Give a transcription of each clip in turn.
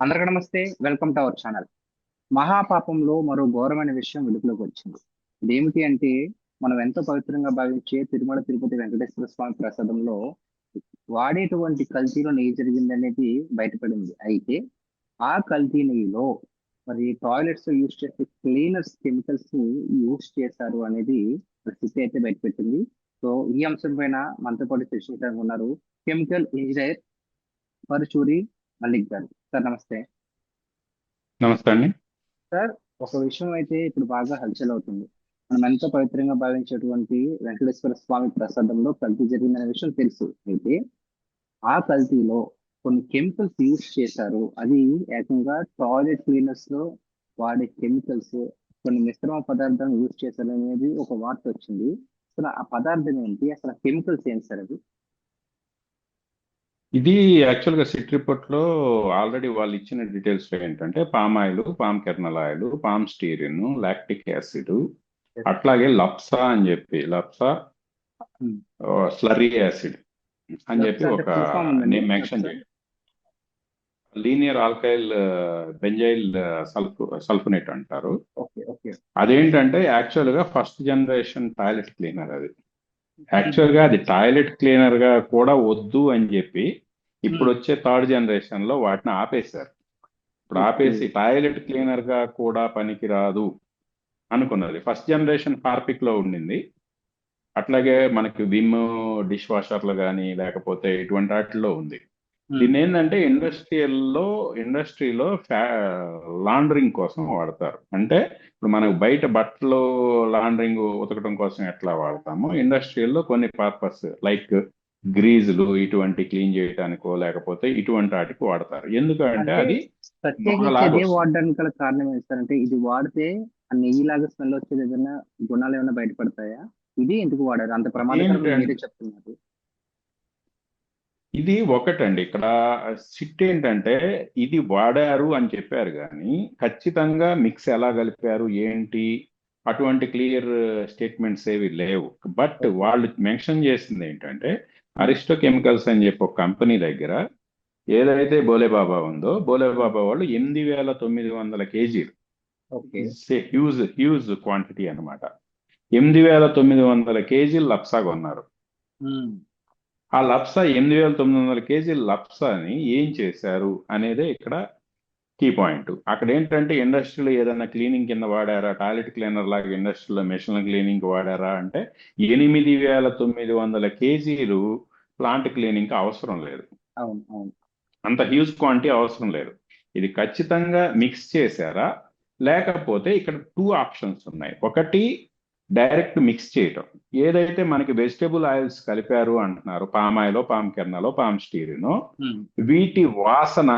అందరికీ నమస్తే. Welcome to our channel. మహాపాపంలో మరో ఘోరమైన విషయం వెలుగులోకి వచ్చింది. ఇదేమిటి అంటే, మనం ఎంతో పవిత్రంగా భావించే తిరుమల తిరుపతి వెంకటేశ్వర స్వామి ప్రసాదంలో వాడేటువంటి కల్తీలో నెయ్యి జరిగిందనేది బయటపడింది. అయితే ఆ కల్తీ నెయ్యిలో మరి టాయిలెట్స్ యూజ్ చేసే క్లీనర్స్ కెమికల్స్ ని యూజ్ చేశారు అనేది స్థితి అయితే బయటపెట్టింది. సో ఈ అంశం పైన మనతో పాటు చర్చించడానికి ఉన్నారు కెమికల్ ఇంజనీర్ పరుచూరి మల్లిక్ గారు. సార్ నమస్తే. నమస్తే అండి. సార్, ఒక విషయం అయితే ఇప్పుడు బాగా హల్చల్ అవుతుంది. మనం ఎంతో పవిత్రంగా భావించేటువంటి వెంకటేశ్వర స్వామి ప్రసాదంలో కల్తీ జరిగిందనే విషయం తెలుసు. అయితే ఆ కల్తీలో కొన్ని కెమికల్స్ యూజ్ చేశారు. అది ఏకంగా టాయిలెట్ క్లీనర్స్ లో వాడే కెమికల్స్, కొన్ని మిశ్రమ పదార్థాలను యూజ్ చేశారు అనేది ఒక వార్త వచ్చింది. అసలు ఆ పదార్థం ఏంటి, అసలు కెమికల్స్ ఏంటి సార్ అది? ఇది యాక్చువల్గా సిట్ రిపోర్ట్ లో ఆల్రెడీ వాళ్ళు ఇచ్చిన డీటెయిల్స్ ఏంటంటే palm oil, palm kernel oil, palm styrene, lactic acid, అట్లాగే లప్సా అని చెప్పి లప్సా ఉమ్. స్లరీ యాసిడ్ అని చెప్పి లప్సా అంటే ఒక ఫుల్ ఫామ్ ఉందండి నేమ్ మెన్షన్ లప్సా? చేయండి. లీనియర్ ఆల్కైల్ బెంజైల్ సల్ఫోనేట్ అంటారు. Okay, okay. అదేంటంటే యాక్చువల్గా ఫస్ట్ జనరేషన్ టాయిలెట్ క్లీనర్. అది ఉమ్. యాక్చువల్గా అది టాయిలెట్ క్లీనర్ గా కూడా వద్దు అని చెప్పి ఇప్పుడు ఉమ్. వచ్చే థర్డ్ జనరేషన్ లో వాటిని ఆపేశారు. ఇప్పుడు ఓకే. ఆపేసి టాయిలెట్ క్లీనర్ గా కూడా పనికిరాదు అనుకున్నది. ఫస్ట్ జనరేషన్ హార్పిక్ లో ఉండింది. అట్లాగే మనకి విమ్ డిష్ వాషర్లు కానీ లేకపోతే ఇటువంటి వాటిల్లో ఉంది. ఉమ్. దీన్ని ఏంటంటే ఇండస్ట్రీలో లాండరింగ్ కోసం వాడతారు. అంటే ఇప్పుడు మనకు బయట బట్టలు లాండరింగ్ ఉతకడం కోసం ఎట్లా వాడతామో ఇండస్ట్రియల్లో కొన్ని పర్పస్ లైక్ గ్రీజులు ఇటువంటి క్లీన్ చేయడానికో లేకపోతే ఇటువంటి వాటికి వాడతారు. ఎందుకంటే అంటే అది ప్రత్యేకించి నొరలాగా ఇదే వస్తుంది. వాడడానికి గల కారణం ఏంటంటే, ఇది వాడితే ఆ నెయ్యిలాగా స్మెల్ వచ్చేది ఏదైనా గుణాలు ఏమైనా బయటపడతాయా? ఇది ఎందుకు వాడారు, అంత ప్రమాదకరమని మీరే ఏంటంటే చెప్తున్నారు? ఇది ఒకటండి. ఇక్కడ సిట్ ఏంటంటే ఇది వాడారు అని చెప్పారు కానీ ఖచ్చితంగా మిక్స్ ఎలా కలిపారు ఏంటి అటువంటి క్లియర్ స్టేట్మెంట్స్ ఏవి లేవు. But okay. వాళ్ళు మెన్షన్ చేసింది ఏంటంటే ఉమ్. అరిస్టో కెమికల్స్ అని చెప్పి ఒక కంపెనీ దగ్గర ఏదైతే బోలేబాబా ఉందో ఉమ్. బోలేబాబా వాళ్ళు 8,900 కేజీలు, ఓకే. హ్యూజ్ హ్యూజ్ క్వాంటిటీ అన్నమాట. 8,900 కేజీలు లప్సా కొన్నారు. ఉమ్. ఆ లప్సా 8,900 కేజీల లప్సాని ఏం చేశారు అనేదే ఇక్కడ కీ పాయింట్. అక్కడ ఏంటంటే ఇండస్ట్రీలో ఏదైనా క్లీనింగ్ కింద వాడారా, టాయిలెట్ క్లీనర్ లాగా ఇండస్ట్రీలో మెషిన్ క్లీనింగ్ వాడారా అంటే 8,900 కేజీలు ప్లాంట్ క్లీనింగ్ అవసరం లేదు. అవును, అవును. అంత హ్యూజ్ క్వాంటిటీ అవసరం లేదు. ఇది ఖచ్చితంగా మిక్స్ చేశారా, లేకపోతే ఇక్కడ టూ ఆప్షన్స్ ఉన్నాయి. ఒకటి డైరెక్ట్ మిక్స్ చేయటం. ఏదైతే మనకి వెజిటేబుల్ ఆయిల్స్ కలిపారు అంటున్నారు, పామ్ ఆయిల్, పామ్ కెర్నలో, పామ్ స్టీరినో, ఉమ్. వీటి వాసన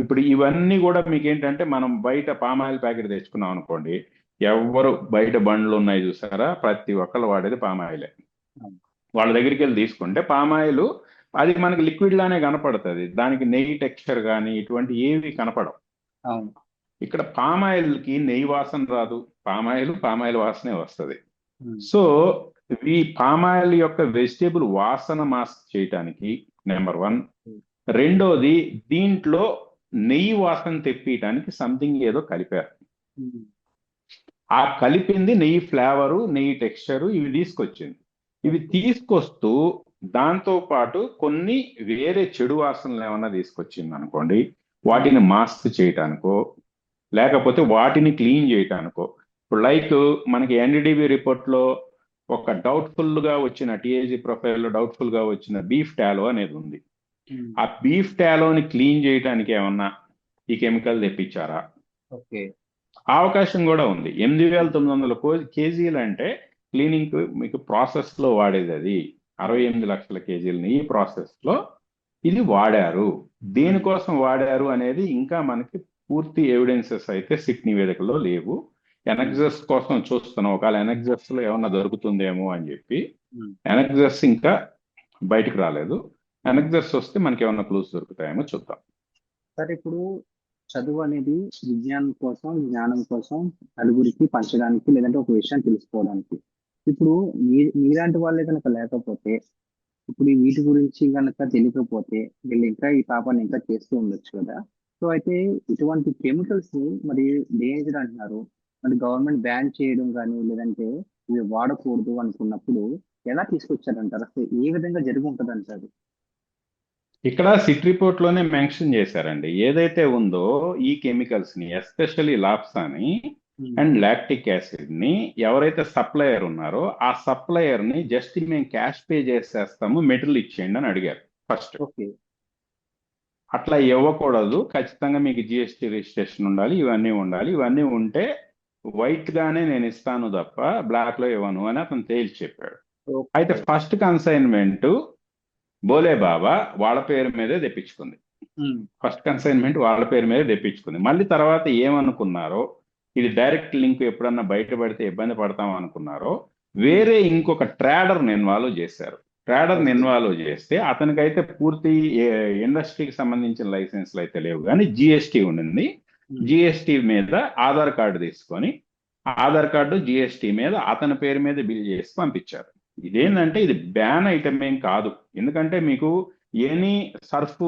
ఇప్పుడు ఇవన్నీ కూడా మీకు ఏంటంటే మనం బయట పామ్ ఆయిల్ ప్యాకెట్ తెచ్చుకున్నాం అనుకోండి, ఎవరు బయట బండ్లు ఉన్నాయి చూసారా, ప్రతి ఒక్కరు వాడేది పామ్ ఆయిలే. అవును, వాళ్ళ దగ్గరికి వెళ్ళి తీసుకుంటే పామ్ ఆయిల్ అది మనకి లిక్విడ్ లానే కనపడుతుంది. దానికి నెయ్యి టెక్స్చర్ కానీ ఇటువంటి ఏవి కనపడవు. అవును. ఇక్కడ పామ్ ఆయిల్ కి నెయ్యి వాసన రాదు, పామ్ ఆయిల్ వాసనే వస్తుంది. ఉమ్. సో ఈ పామ్ ఆయిల్ యొక్క వెజిటేబుల్ వాసన మాస్క్ చేయటానికి నెంబర్ వన్. రెండోది, దీంట్లో నెయ్యి వాసన తెప్పియటానికి సంథింగ్ ఏదో కలిపారు. ఉమ్. ఆ కలిపింది నెయ్యి ఫ్లేవరు, నెయ్యి టెక్స్చరు ఇవి తీసుకొచ్చింది. ఇవి ఓకే. తీసుకొస్తూ దాంతో పాటు కొన్ని వేరే చెడు వాసనలు ఏమన్నా తీసుకొచ్చింది అనుకోండి, ఉమ్. వాటిని మాస్క్ చేయటానికో లేకపోతే వాటిని క్లీన్ చేయటానికో. ఇప్పుడు లైక్ మనకి ఎన్డీడీబీ రిపోర్ట్ లో ఒక డౌట్ఫుల్ గా వచ్చిన టీఏజీ ప్రొఫైల్లో డౌట్ఫుల్ గా వచ్చిన బీఫ్ టాలో అనేది ఉంది. ఉమ్. ఆ బీఫ్ టాలోని క్లీన్ చేయటానికి ఏమన్నా ఈ కెమికల్ తెప్పించారా? ఓకే. ఆ అవకాశం కూడా ఉంది. 8,900 కేజీలు అంటే క్లీనింగ్ మీకు ప్రాసెస్ లో వాడేది అది. అవును. 68 లక్షల కేజీలని ఈ ప్రాసెస్ లో ఇది వాడారు. ఉమ్. దేనికోసం వాడారు అనేది ఇంకా మనకి పూర్తి ఎవిడెన్సెస్ అయితే సిట్ నివేదికలో లేవు. ఉమ్. ఎనక్సెస్ కోసం చూస్తున్నాం, ఒకవేళ ఎనక్సెస్ లో ఏమన్నా దొరుకుతుందేమో అని చెప్పి. ఉమ్. ఎనక్సెస్ ఇంకా బయటకు రాలేదు. ఎనక్సెస్ వస్తే మనకి ఏమన్నా క్లూస్ దొరుకుతాయేమో చూద్దాం. సరే, ఇప్పుడు చదువు అనేది విజ్ఞానం కోసం, జ్ఞానం కోసం, నలుగురికి పంచడానికి, లేదంటే ఒక విషయం తెలుసుకోవడానికి. ఇప్పుడు మీలాంటి వాళ్ళే కనుక లేకపోతే, ఇప్పుడు ఈ వీటి గురించి కనుక తెలియకపోతే, వీళ్ళు ఇంకా ఈ పాపాన్ని ఇంకా చేస్తూ ఉండొచ్చు కదా. సో సో అయితే ఇటువంటి కెమికల్స్ ని మరి డేంజర్ అంటున్నారు. మరి గవర్నమెంట్ బ్యాన్ చేయడం కానీ లేదంటే ఇవి వాడకూడదు అనుకున్నప్పుడు ఎలా తీసుకొచ్చారంటారు? అసలు ఏ విధంగా జరిగి ఉంటుంది అంటారు? ఇక్కడ సిట్ రిపోర్ట్ లోనే మెన్షన్ చేశారండి. ఏదైతే ఉందో ఈ కెమికల్స్ ని, ఎస్పెషల్లీ లాప్సాని అండ్ లాక్టిక్ యాసిడ్ ని ఎవరైతే సప్లయర్ ఉన్నారో ఆ సప్లయర్ ని జస్ట్ మేము క్యాష్ పే చేసేస్తాము, మెటీరియల్ ఇచ్చేయండి అని అడిగారు ఫస్ట్. ఓకే. అట్లా ఇవ్వకూడదు, ఖచ్చితంగా మీకు జిఎస్టీ రిజిస్ట్రేషన్ ఉండాలి, ఇవన్నీ ఉండాలి, ఇవన్నీ ఉంటే వైట్ గానే నేను ఇస్తాను తప్ప బ్లాక్ లో ఇవ్వను అని అతను తేల్చి చెప్పాడు. అయితే ఓకే. ఫస్ట్ కన్సైన్మెంట్ బోలే బాబా వాళ్ళ పేరు మీదే తెప్పించుకుంది. ఫస్ట్ కన్సైన్మెంట్ వాళ్ళ పేరు మీదే తెప్పించుకుంది. మళ్ళీ తర్వాత ఏమనుకున్నారో, ఇది డైరెక్ట్ లింక్ ఎప్పుడన్నా బయటపడితే ఇబ్బంది పడతాం అనుకున్నారో, వేరే ఇంకొక ట్రేడర్ని ఇన్వాల్వ్ చేశారు. ట్రేడర్ని ఇన్వాల్వ్ చేస్తే అతనికైతే పూర్తి ఇండస్ట్రీకి సంబంధించిన లైసెన్స్లు అయితే లేవు, కానీ జిఎస్టీ ఉండింది. జిఎస్టీ మీద ఆధార్ కార్డు తీసుకొని ఆధార్ కార్డు జిఎస్టీ మీద అతని పేరు మీద బిల్ చేసి పంపించారు. ఇదేంటంటే ఇది బ్యాన్ ఐటమ్ ఏం కాదు. ఎందుకంటే మీకు ఎనీ సర్ఫ్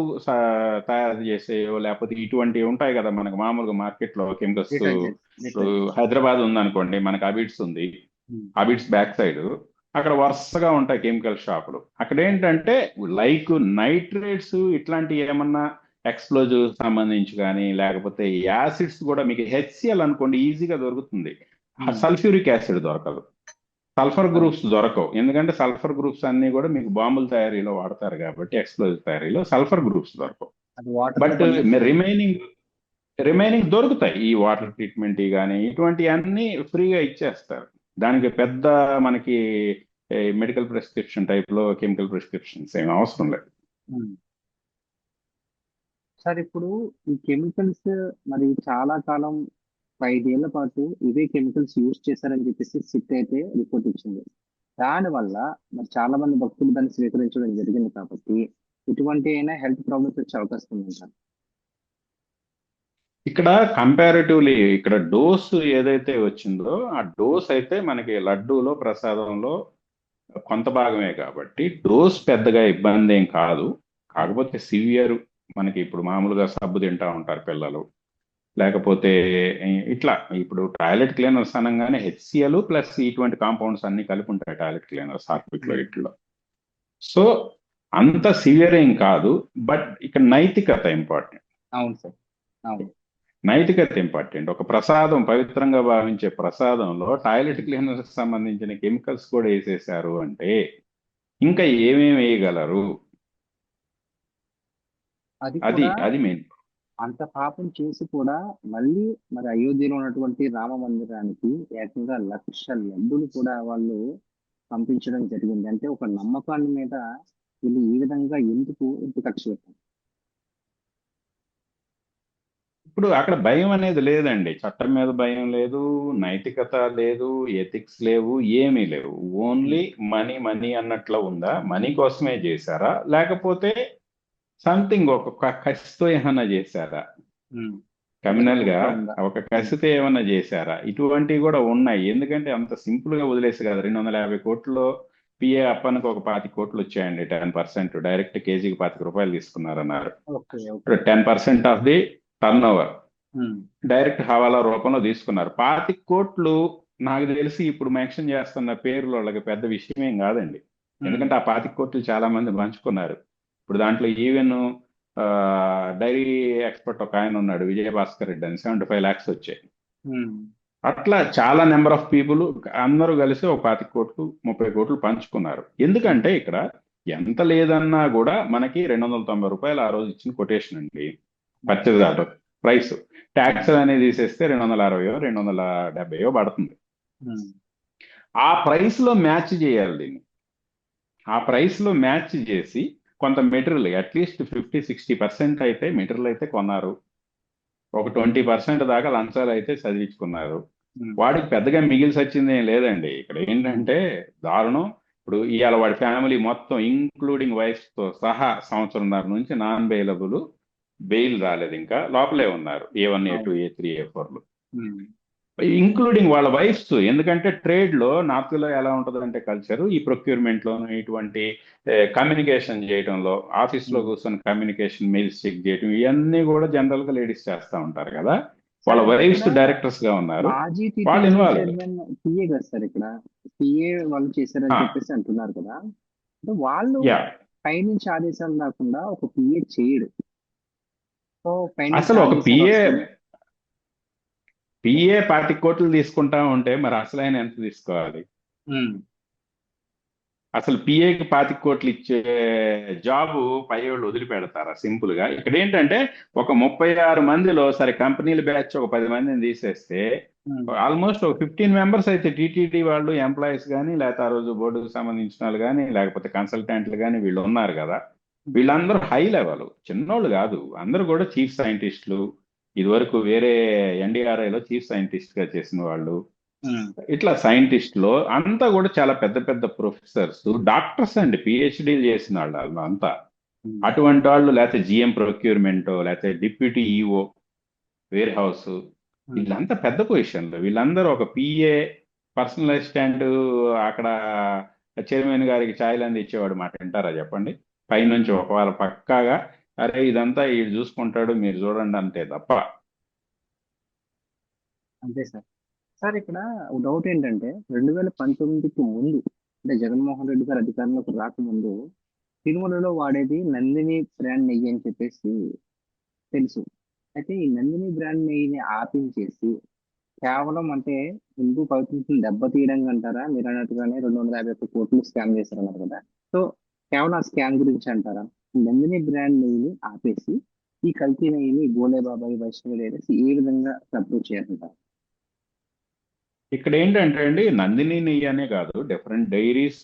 తయారు చేసేయో లేకపోతే ఇటువంటివి ఉంటాయి కదా మనకు మామూలుగా మార్కెట్ లో కెమికల్స్. ఇప్పుడు హైదరాబాద్ ఉందనుకోండి, మనకు అబిడ్స్ ఉంది, అబిడ్స్ బ్యాక్ సైడ్ అక్కడ వరుసగా ఉంటాయి కెమికల్ షాపులు. అక్కడ ఏంటంటే లైక్ నైట్రేట్స్ ఇట్లాంటి ఏమన్నా ఎక్స్ప్లోజివ్ సంబంధించి కానీ లేకపోతే యాసిడ్స్ కూడా మీకు హెచ్సిఎల్ అనుకోండి ఈజీగా దొరుకుతుంది, సల్ఫ్యూరిక్ యాసిడ్ దొరకదు, సల్ఫర్ గ్రూప్స్ దొరకవు. ఎందుకంటే సల్ఫర్ గ్రూప్స్ అన్ని కూడా మీకు బాంబుల తయారీలో వాడతారు కాబట్టి ఎక్స్ప్లోజివ్ తయారీలో సల్ఫర్ గ్రూప్స్ దొరకవు. బట్ రిమైనింగ్ దొరుకుతాయి. ఈ వాటర్ ట్రీట్మెంట్ కానీ ఇటువంటి అన్ని ఫ్రీగా ఇచ్చేస్తారు. దానికి పెద్ద మనకి మెడికల్ ప్రిస్క్రిప్షన్ టైప్ లో కెమికల్ ప్రిస్క్రిప్షన్స్ ఏమి అవసరం లేదు. సార్ ఇప్పుడు ఈ కెమికల్స్ మరి చాలా కాలం 5 ఏళ్ల పాటు ఇవే కెమికల్స్ యూజ్ చేశారని చెప్పేసి సిట్ అయితే రిపోర్ట్ ఇచ్చింది. దానివల్ల మరి చాలా మంది భక్తులు దాన్ని స్వీకరించడం జరిగింది కాబట్టి ఇటువంటి అయినా హెల్త్ ప్రాబ్లమ్స్ వచ్చే అవకాశం ఉంది సార్. ఇక్కడ కంపారిటివ్లీ ఇక్కడ డోస్ ఏదైతే వచ్చిందో ఆ డోస్ అయితే మనకి లడ్డూలో ప్రసాదంలో కొంత భాగమే కాబట్టి డోస్ పెద్దగా ఇబ్బంది ఏం కాదు. కాకపోతే సివియర్ మనకి ఇప్పుడు మామూలుగా సబ్బు తింటా ఉంటారు పిల్లలు, లేకపోతే ఇట్లా ఇప్పుడు టాయిలెట్ క్లీనర్స్ అనగానే హెచ్సిఎల్ ప్లస్ ఇటువంటి కాంపౌండ్స్ అన్ని కలిపి ఉంటాయి టాయిలెట్ క్లీనర్స్ హార్పిక్ లో ఇట్లో. సో అంత సివియర్ ఏం కాదు, బట్ ఇక్కడ నైతికత ఇంపార్టెంట్. అవును సార్, అవును. నైతికత ఇంపార్టెంట్. ఒక ప్రసాదం, పవిత్రంగా భావించే ప్రసాదంలో టాయిలెట్ క్లీనర్స్ సంబంధించిన కెమికల్స్ కూడా వేసేసారు అంటే ఇంకా ఏమేమి వేయగలరు? అది మెయిన్. అంత పాపం చేసి కూడా మళ్ళీ మరి అయోధ్యలో ఉన్నటువంటి రామ మందిరానికి ఏకంగా 1,00,000 లడ్డూలు కూడా వాళ్ళు పంపించడం జరిగింది. అంటే ఒక నమ్మకాన్ని మీద వీళ్ళు ఈ విధంగా ఎందుకు ఖర్చు పెట్టారు? ఇప్పుడు అక్కడ భయం అనేది లేదండి. చట్టం మీద భయం లేదు, నైతికత లేదు, ఎథిక్స్ లేవు, ఏమీ లేవు. ఓన్లీ మనీ మనీ అన్నట్లు ఉందా? మనీ కోసమే చేశారా, లేకపోతే సంథింగ్ ఒక కసితో ఏమన్నా చేశారా? కమ్యూనల్ గా ఒక కసితో ఏమన్నా చేశారా? ఇటువంటివి కూడా ఉన్నాయి. ఎందుకంటే అంత సింపుల్ గా వదిలేసి కదా. 250 కోట్లలో పిఏ అప్పనికి ఒక 25 కోట్లు వచ్చాయండి. 10% డైరెక్ట్ కేజీకి 25 రూపాయలు తీసుకున్నారన్నారు. 10% of the turnover direct హవాలా రూపంలో తీసుకున్నారు. 25 కోట్లు నాకు తెలిసి ఇప్పుడు మెన్షన్ చేస్తున్న పేర్లు వాళ్ళకి పెద్ద విషయం ఏం కాదండి. ఎందుకంటే ఆ 25 కోట్లు చాలా మంది పంచుకున్నారు. ఇప్పుడు దాంట్లో ఈవెన్ డైరీ ఎక్స్పర్ట్ ఒక ఆయన ఉన్నాడు, విజయభాస్కర్ రెడ్డి అని, 75 lakhs వచ్చాయి. అట్లా చాలా నెంబర్ ఆఫ్ పీపుల్ అందరూ కలిసి ఒక 25 కోట్లు 30 కోట్లు పంచుకున్నారు. ఎందుకంటే ఇక్కడ ఎంత లేదన్నా కూడా మనకి 290 రూపాయలు ఆ రోజు ఇచ్చిన కొటేషన్ అండి పర్చేజ్ ఆర్డర్ ప్రైస్. ట్యాక్స్ అనేది తీసేస్తే 260 270 పడుతుంది. ఆ ప్రైస్ లో మ్యాచ్ చేయాలి దీన్ని. ఆ ప్రైస్ లో మ్యాచ్ చేసి కొంత మెటీరియల్ అట్లీస్ట్ 50-60% అయితే మెటీరియల్ అయితే కొన్నారు. ఒక 20% దాకా లంచాలు అయితే చదివించుకున్నారు. వాడికి పెద్దగా మిగిలిసి వచ్చింది ఏం లేదండి. ఇక్కడ ఏంటంటే దారుణం. ఇప్పుడు ఇవాళ వాడి ఫ్యామిలీ మొత్తం ఇంక్లూడింగ్ వైఫ్ తో సహా 1.5 సంవత్సరం నుంచి నాన్ బెయిలబుల్, బెయిల్ రాలేదు, ఇంకా లోపలే ఉన్నారు. A1 A2 A3 A4. Including వాళ్ళ వైఫ్స్. ఎందుకంటే ట్రేడ్ లో నార్త్ లో ఎలా ఉంటుందంటే కల్చర్, ఈ ప్రొక్యూర్మెంట్ లోను ఇటువంటి కమ్యూనికేషన్ చేయడంలో, ఆఫీస్ లో ఉమ్. కూర్చొని కమ్యూనికేషన్ మెయిల్స్ చెక్ చేయడం, ఇవన్నీ కూడా జనరల్ గా లేడీస్ చేస్తూ ఉంటారు కదా. వాళ్ళ సరే ఇక్కడ వైఫ్స్ డైరెక్టర్స్ గా ఉన్నారు, మాజీ వాళ్ళు టీటీడీ ఇన్వాల్వ్డ్. చైర్మన్ పిఏ కదా సార్ ఇక్కడ. పిఏ వాళ్ళు చేశారని యా, చెప్పేసి అంటున్నారు కదా. అంటే వాళ్ళు పైనుంచి ఆదేశాలు రాకుండా ఒక పిఏ చేయడు. సో పైనుంచి అసలు ఒక ఆదేశాలు పిఏ వస్తున్నాయి. పిఏ 25 కోట్లు తీసుకుంటా ఉంటే మరి అసలు ఆయన ఎంత తీసుకోవాలి? ఉమ్. అసలు పిఏకి 25 కోట్లు ఇచ్చే జాబు పై వాళ్ళు వదిలిపెడతారా సింపుల్ గా? ఇక్కడ ఏంటంటే ఒక 36 మందిలో సరే కంపెనీల బ్యాచ్ ఒక 10 మందిని తీసేస్తే ఉమ్. ఆల్మోస్ట్ ఒక 15 మెంబర్స్ అయితే టీటీడీ వాళ్ళు ఎంప్లాయీస్ కానీ, లేకపోతే ఆ రోజు బోర్డుకు సంబంధించిన వాళ్ళు కానీ, లేకపోతే కన్సల్టెంట్లు కానీ వీళ్ళు ఉన్నారు కదా. వీళ్ళందరూ హై లెవెల్, చిన్నోళ్ళు కాదు, అందరూ కూడా చీఫ్ సైంటిస్టులు. ఇదివరకు వేరే ఎన్డీఆర్ఐలో చీఫ్ సైంటిస్ట్ గా చేసిన వాళ్ళు, ఉమ్. ఇట్లా సైంటిస్టులు అంతా కూడా చాలా పెద్ద పెద్ద ప్రొఫెసర్స్, డాక్టర్స్ అండి, పిహెచ్డీలు చేసిన వాళ్ళు అంతా. ఉమ్. అటువంటి వాళ్ళు, లేకపోతే జిఎం ప్రొక్యూర్మెంట్, లేకపోతే డిప్యూటీ ఈఓ వేర్ హౌస్, ఉమ్. వీళ్ళంతా పెద్ద పొజిషన్లు. వీళ్ళందరూ ఒక పిఏ పర్సనల్ అసిస్టెంట్ అక్కడ చైర్మన్ గారికి ఛాయలు అంది ఇచ్చేవాడు మాట వింటారా చెప్పండి? పైనుంచి ఉమ్. ఒకవేళ పక్కాగా అరే ఇదంతా వీడు చూసుకుంటాడు మీరు చూడండి అంతే తప్ప. అంతే సార్. సార్ ఇక్కడ డౌట్ ఏంటంటే 2019కి ముందు, అంటే జగన్మోహన్ రెడ్డి గారు అధికారంలోకి రాకముందు తిరుమలలో వాడేది నందిని బ్రాండ్ నెయ్యి అని చెప్పేసి తెలుసు. అయితే ఈ నందిని బ్రాండ్ నెయ్యిని ఆపించేసి కేవలం అంటే హిందూ పవిత్రతను దెబ్బతీయడం అంటారా? మీరు అన్నట్టుగానే 251 కోట్లు స్కామ్ చేశారన్నారు కదా. సో కేవలం ఆ స్కామ్ గురించి అంటారా? నందిని బ్రాండ్ నెయ్యిని ఆపేసి ఈ కల్తీ నెయ్యిని గోలే బాబాయ్, వైష్ణవి డైరీస్ ఏ విధంగా అప్రూవ్ చేయాలంటారు? ఇక్కడ ఏంటంటే అండి, నందిని నెయ్యి అనే కాదు, డిఫరెంట్ డైరీస్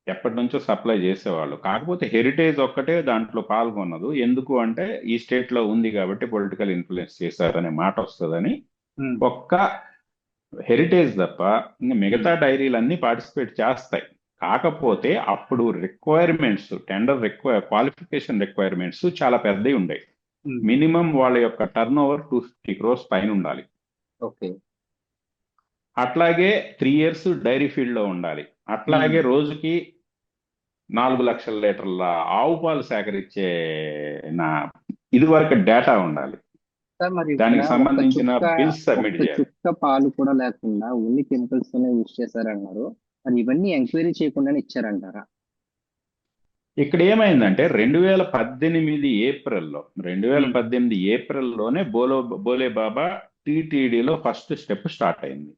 ఎప్పటి నుంచో సప్లై చేసేవాళ్ళు. కాకపోతే హెరిటేజ్ ఒక్కటే దాంట్లో పాల్గొన్నదు. ఎందుకు అంటే ఈ స్టేట్ లో ఉంది కాబట్టి పొలిటికల్ ఇన్ఫ్లుయెన్స్ చేశారనే మాట వస్తుందని. ఉమ్. ఒక్క హెరిటేజ్ తప్ప ఇంకా మిగతా ఉమ్. డైరీలన్నీ పార్టిసిపేట్ చేస్తాయి. కాకపోతే అప్పుడు రిక్వైర్మెంట్స్, టెండర్ క్వాలిఫికేషన్ రిక్వైర్మెంట్స్ చాలా పెద్దవి ఉండేవి. ఉమ్. మినిమం వాళ్ళ యొక్క టర్న్ ఓవర్ 250 crores పైన ఉండాలి. ఓకే. అట్లాగే 3 years డైరీ ఫీల్డ్ లో ఉండాలి. ఉమ్. అట్లాగే రోజుకి 4 లక్షల లీటర్ల ఆవు పాలు సేకరించే నా ఇదివరకు డేటా ఉండాలి. సార్ మరి ఇక్కడ దానికి సంబంధించిన బిల్స్ సబ్మిట్ ఒక్క చేయాలి. చుక్క పాలు కూడా లేకుండా ఓన్లీ కెమికల్స్ తోనే యూజ్ చేశారన్నారు. మరి ఇవన్నీ ఎంక్వైరీ చేయకుండానే ఇచ్చారంటారా? ఇక్కడ ఏమైందంటే 2018 ఏప్రిల్లో, ఉమ్. 2018 ఏప్రిల్లోనే బోలే బాబా టీటీడీలో ఫస్ట్ స్టెప్ స్టార్ట్ అయింది.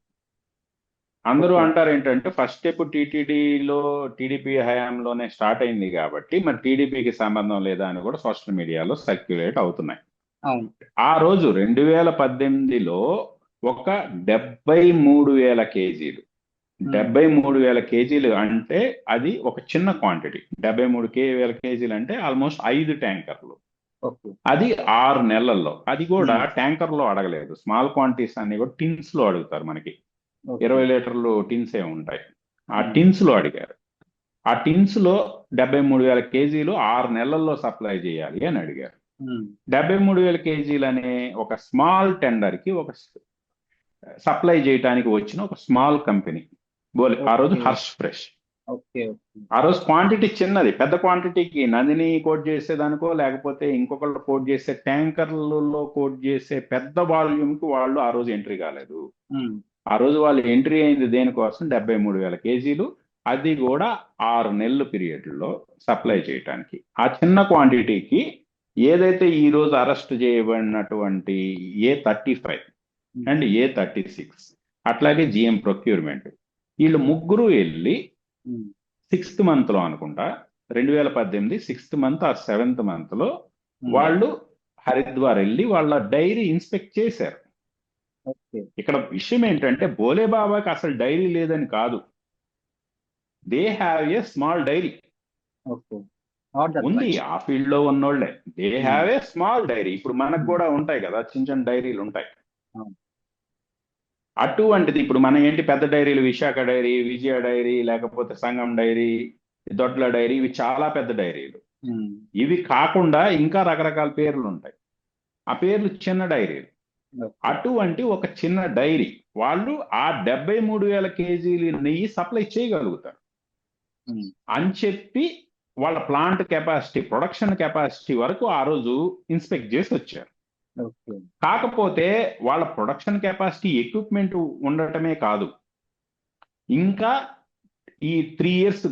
అందరూ ఓకే. అంటారు ఏంటంటే ఫస్ట్ స్టెప్ టీటీడీలో టీడీపీ హయాంలోనే స్టార్ట్ అయింది కాబట్టి మరి టీడీపీకి సంబంధం లేదా అని కూడా సోషల్ మీడియాలో సర్క్యులేట్ అవుతున్నాయి. అవును. ఆ రోజు 2018లో ఒక 73,000 కేజీలు, ఉమ్. 73,000 కేజీలు అంటే అది ఒక చిన్న క్వాంటిటీ. 73,000 కేజీలు అంటే ఆల్మోస్ట్ 5 ట్యాంకర్లు. ఓకే. అది 6 నెలల్లో. అది కూడా ఉమ్. ట్యాంకర్లో అడగలేదు, స్మాల్ క్వాంటిటీస్ అన్ని కూడా టిన్స్ లో అడుగుతారు. మనకి ఓకే. 20 లీటర్లు టిన్స్ ఏ ఉంటాయి. ఆ ఉమ్. టిన్స్ లో అడిగారు. ఆ టిన్స్ లో 73,000 కేజీలు 6 నెలల్లో సప్లై చేయాలి అని అడిగారు. ఉమ్. 73,000 కేజీలు అనే ఒక స్మాల్ టెండర్ కి ఒక సప్లై చేయడానికి వచ్చిన ఒక స్మాల్ కంపెనీ ఆ రోజు okay. Harsh fresh. Okay. Okay. ఆ రోజు క్వాంటిటీ చిన్నది. పెద్ద క్వాంటిటీకి నందిని కోట్ చేసేదానికో లేకపోతే ఇంకొకళ్ళు కోట్ చేసే ట్యాంకర్లలో కోట్ చేసే పెద్ద వాల్యూమ్ కి వాళ్ళు ఆ రోజు ఎంట్రీ కాలేదు. ఉమ్. ఆ రోజు వాళ్ళు ఎంట్రీ అయింది దేనికోసం? 73,000 కేజీలు, అది కూడా 6 నెలల పీరియడ్లో సప్లై చేయడానికి. ఆ చిన్న క్వాంటిటీకి ఏదైతే ఈ రోజు అరెస్ట్ చేయబడినటువంటి A35 అండ్ A36, అట్లాగే జిఎం ప్రొక్యూర్మెంట్, వీళ్ళు ముగ్గురు వెళ్ళి ఉమ్. 6th month లో అనుకుంటా, 2018 6th month are 7th month లో ఉమ్. వాళ్ళు హరిద్వార్ వెళ్ళి వాళ్ళ డైరీ ఇన్స్పెక్ట్ చేశారు. ఓకే. ఇక్కడ విషయం ఏంటంటే బోలే బాబాకి అసలు డైరీ లేదని కాదు, they have a small dairy. Okay. Not that ఉంది, మచ్. ఆ ఫీల్డ్ లో ఉన్నోళ్లే. They um. Have a small dairy. ఇప్పుడు మనకు ఉమ్. కూడా ఉంటాయి కదా, చిన్న చిన్న డైరీలు ఉంటాయి. అవును. అటువంటిది ఇప్పుడు మన ఏంటి పెద్ద డైరీలు, విశాఖ డైరీ, విజయ డైరీ, లేకపోతే సంగం డైరీ, దొడ్ల డైరీ, ఇవి చాలా పెద్ద డైరీలు. ఉమ్. ఇవి కాకుండా ఇంకా రకరకాల పేర్లు ఉంటాయి, ఆ పేర్లు చిన్న డైరీలు. ఓకే. అటువంటి ఒక చిన్న డైరీ వాళ్ళు ఆ 73,000 కేజీల నెయ్యి సప్లై చేయగలుగుతారు ఉమ్, అని చెప్పి వాళ్ళ ప్లాంట్ కెపాసిటీ, ప్రొడక్షన్ కెపాసిటీ వరకు ఆ రోజు ఇన్స్పెక్ట్ చేసి వచ్చారు. ఓకే. కాకపోతే వాళ్ళ ప్రొడక్షన్ కెపాసిటీ, ఎక్విప్మెంట్ ఉండటమే కాదు, ఇంకా ఈ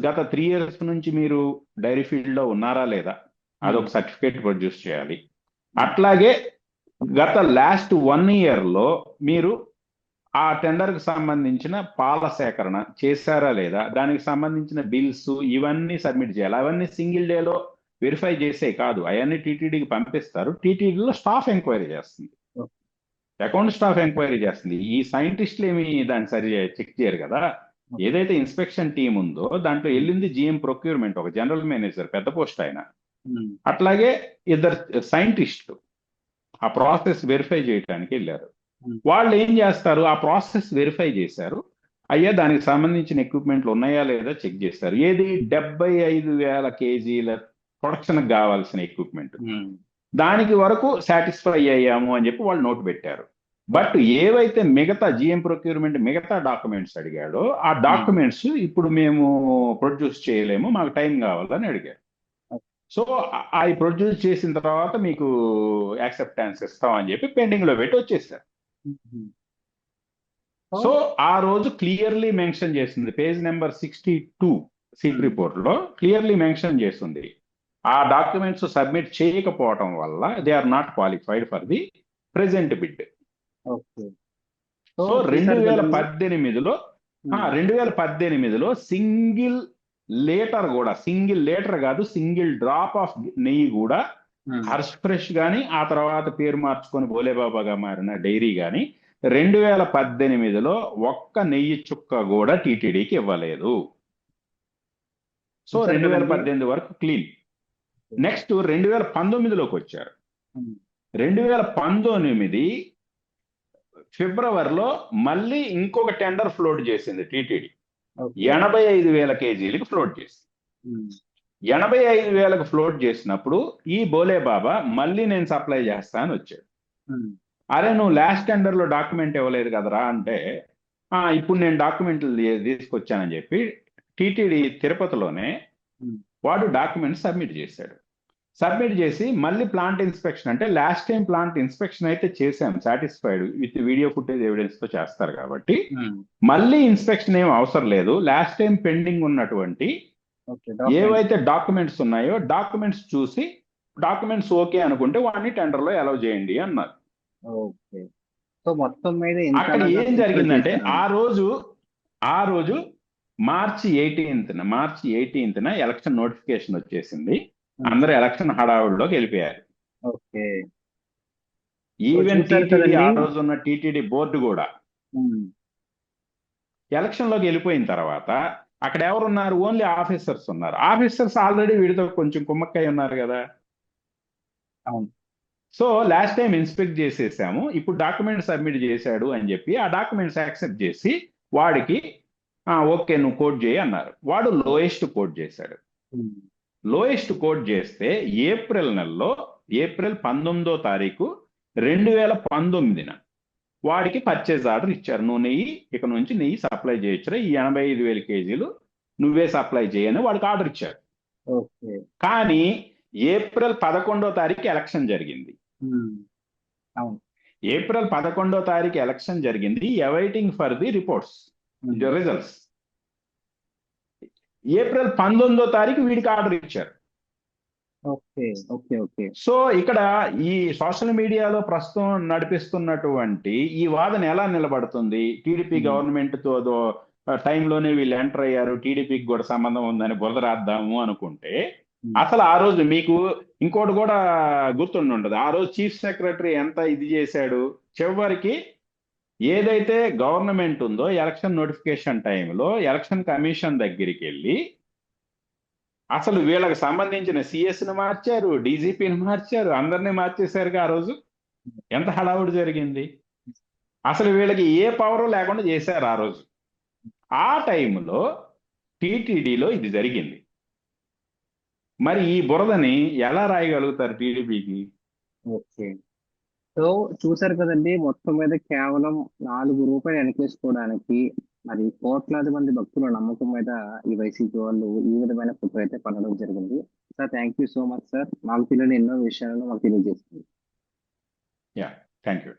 గత 3 ఇయర్స్ నుంచి మీరు డైరీ ఫీల్డ్ లో ఉన్నారా లేదా అదొక సర్టిఫికేట్ ప్రొడ్యూస్ చేయాలి. అట్లాగే గత లాస్ట్ 1 year లో మీరు ఆ టెండర్ కి సంబంధించిన పాల సేకరణ చేశారా లేదా, దానికి సంబంధించిన బిల్స్ ఇవన్నీ సబ్మిట్ చేయాలి. అవన్నీ సింగిల్ డేలో వెరిఫై చేసే కాదు, అవన్నీ టీటీడీకి పంపిస్తారు. టీటీడీలో స్టాఫ్ ఎంక్వైరీ చేస్తుంది, అకౌంట్ స్టాఫ్ ఎంక్వైరీ చేస్తుంది. ఈ సైంటిస్టులు ఏమి దాన్ని సరి చెక్ చేయరు కదా. ఏదైతే ఇన్స్పెక్షన్ టీం ఉందో దాంట్లో వెళ్ళింది జిఎం ప్రొక్యూర్మెంట్, ఒక జనరల్ మేనేజర్, పెద్ద పోస్ట్ ఆయన, అట్లాగే 2 సైంటిస్టులు ఆ ప్రాసెస్ వెరిఫై చేయడానికి వెళ్ళారు. వాళ్ళు ఏం చేస్తారు, ఆ ప్రాసెస్ వెరిఫై చేశారు, అయ్యా దానికి సంబంధించిన ఎక్విప్మెంట్లు ఉన్నాయా లేదా చెక్ చేస్తారు. ఏది 75,000 కేజీల ప్రొడక్షన్ కావాల్సిన ఎక్విప్మెంట్, దానికి వరకు సాటిస్ఫై అయ్యాము అని చెప్పి వాళ్ళు నోట్ పెట్టారు. బట్ ఏవైతే మిగతా జిఎం ప్రొక్యూర్మెంట్ మిగతా డాక్యుమెంట్స్ అడిగాడో ఆ డాక్యుమెంట్స్ ఇప్పుడు మేము ప్రొడ్యూస్ చేయలేము, మాకు టైం కావాలని అడిగారు. సో అవి ప్రొడ్యూస్ చేసిన తర్వాత మీకు యాక్సెప్టాన్స్ ఇస్తామని చెప్పి పెండింగ్ లో పెట్టి వచ్చేసారు. సో ఆ రోజు క్లియర్లీ మెన్షన్ చేస్తుంది, పేజ్ నెంబర్ 62 సీట్ రిపోర్ట్ లో క్లియర్లీ మెన్షన్ చేస్తుంది, ఆ డాక్యుమెంట్స్ సబ్మిట్ చేయకపోవటం వల్ల they are not qualified for the present bid. So 2018లో సింగిల్ లీటర్ కాదు, సింగిల్ డ్రాప్ ఆఫ్ నెయ్యి కూడా హర్ష్ ఫ్రెష్ గాని ఆ తర్వాత పేరు మార్చుకొని భోలేబాబాగా మారిన డైరీ గాని 2018లో ఒక్క నెయ్యి చుక్క కూడా టీటీడీకి ఇవ్వలేదు. సో 2018 వరకు క్లీన్. నెక్స్ట్ 2019లోకి వచ్చారు. 2019 ఫిబ్రవరిలో మళ్ళీ ఇంకొక టెండర్ ఫ్లోట్ చేసింది టీటీడీ, 85,000 కేజీలకు ఫ్లోట్ చేసింది. 85,000కు ఫ్లోట్ చేసినప్పుడు ఈ బోలేబాబా మళ్ళీ నేను సప్లై చేస్తా అని వచ్చాడు. అరే నువ్వు లాస్ట్ టెండర్ లో డాక్యుమెంట్ ఇవ్వలేదు కదరా అంటే, ఇప్పుడు నేను డాక్యుమెంట్లు తీసుకొచ్చానని చెప్పి టీటీడీ తిరుపతిలోనే వాడు డాక్యుమెంట్ సబ్మిట్ చేశాడు. సబ్మిట్ చేసి మళ్ళీ ప్లాంట్ ఇన్స్పెక్షన్, అంటే లాస్ట్ టైం ప్లాంట్ ఇన్స్పెక్షన్ అయితే చేశాం, satisfied with video footage evidence తో చేస్తారు కాబట్టి మళ్ళీ ఇన్స్పెక్షన్ ఏం అవసరం లేదు. లాస్ట్ టైం పెండింగ్ ఉన్నటువంటి ఏవైతే డాక్యుమెంట్స్ ఉన్నాయో డాక్యుమెంట్స్ చూసి డాక్యుమెంట్స్ ఓకే అనుకుంటే వాడిని టెండర్ లో అలౌ చేయండి అన్నారు. సో మొత్తం మీద అక్కడ ఏం జరిగిందంటే ఆ రోజు మార్చి 18న ఎలక్షన్ నోటిఫికేషన్ వచ్చేసింది. అందరూ ఎలక్షన్ హడావుడిలోకి వెళ్ళిపోయారు. ఈవెన్ టీటీడీ ఆ రోజు ఉన్న టీటీడీ బోర్డు కూడా ఎలక్షన్ లోకి వెళ్ళిపోయిన తర్వాత అక్కడ ఎవరున్నారు, ఓన్లీ ఆఫీసర్స్ ఉన్నారు. ఆఫీసర్స్ ఆల్రెడీ వీడితో కొంచెం కుమ్మక్కై ఉన్నారు కదా. సో లాస్ట్ టైం ఇన్స్పెక్ట్ చేసేసాము, ఇప్పుడు డాక్యుమెంట్ సబ్మిట్ చేశాడు అని చెప్పి ఆ డాక్యుమెంట్స్ యాక్సెప్ట్ చేసి వాడికి ఓకే నువ్వు కోట్ చేయి అన్నారు. వాడు లోయెస్ట్ కోట్ చేశాడు. లోయెస్ట్ కోట్ చేస్తే ఏప్రిల్ 19వ తారీఖు 2019న వాడికి పర్చేజ్ ఆర్డర్ ఇచ్చారు. నువ్వు ఇక నుంచి నెయ్యి సప్లై చేయొచ్చురా, ఈ 85,000 కేజీలు నువ్వే సప్లై చేయని వాడికి ఆర్డర్ ఇచ్చారు. కానీ ఏప్రిల్ 11వ తారీఖు ఎలక్షన్ జరిగింది. ఏప్రిల్ 11వ తారీఖు ఎలక్షన్ జరిగింది, awaiting for the results. April 19వ తారీఖు వీడికి ఆర్డర్ ఇచ్చారు. సో ఇక్కడ ఈ సోషల్ మీడియాలో ప్రస్తుతం నడిపిస్తున్నటువంటి ఈ వాదన ఎలా నిలబడుతుంది? టీడీపీ గవర్నమెంట్ తో టైంలోనే వీళ్ళు ఎంటర్ అయ్యారు, టీడీపీకి కూడా సంబంధం ఉందని బురద రాద్దాము అనుకుంటే, అసలు ఆ రోజు మీకు ఇంకోటి కూడా గుర్తుండి ఉండదు, ఆ రోజు చీఫ్ సెక్రటరీ ఎంత ఇది చేశాడు. చివరికి ఏదైతే గవర్నమెంట్ ఉందో ఎలక్షన్ నోటిఫికేషన్ టైంలో ఎలక్షన్ కమిషన్ దగ్గరికి వెళ్ళి అసలు వీళ్ళకి సంబంధించిన సిఎస్ని మార్చారు, డీజీపీని మార్చారు, అందరినీ మార్చేశారుగా. ఆ రోజు ఎంత హడావుడి జరిగింది. అసలు వీళ్ళకి ఏ పవర్ లేకుండా చేశారు ఆ రోజు. ఆ టైంలో టీటీడీలో ఇది జరిగింది. మరి ఈ బురదని ఎలా రాయగలుగుతారు టీడీపీకి? సో చూసారు కదండి, మొత్తం మీద కేవలం 4 రూపాయలు వెనకేసుకోవడానికి మరి కోట్లాది మంది భక్తుల నమ్మకం మీద ఈ వైసీపీ వాళ్ళు ఈ విధమైన కుట్ర అయితే పడడం జరిగింది. Sir thank you so much sir, మాకు తెలియని ఎన్నో విషయాలను మాకు తెలియజేస్తుంది. Yeah, thank you.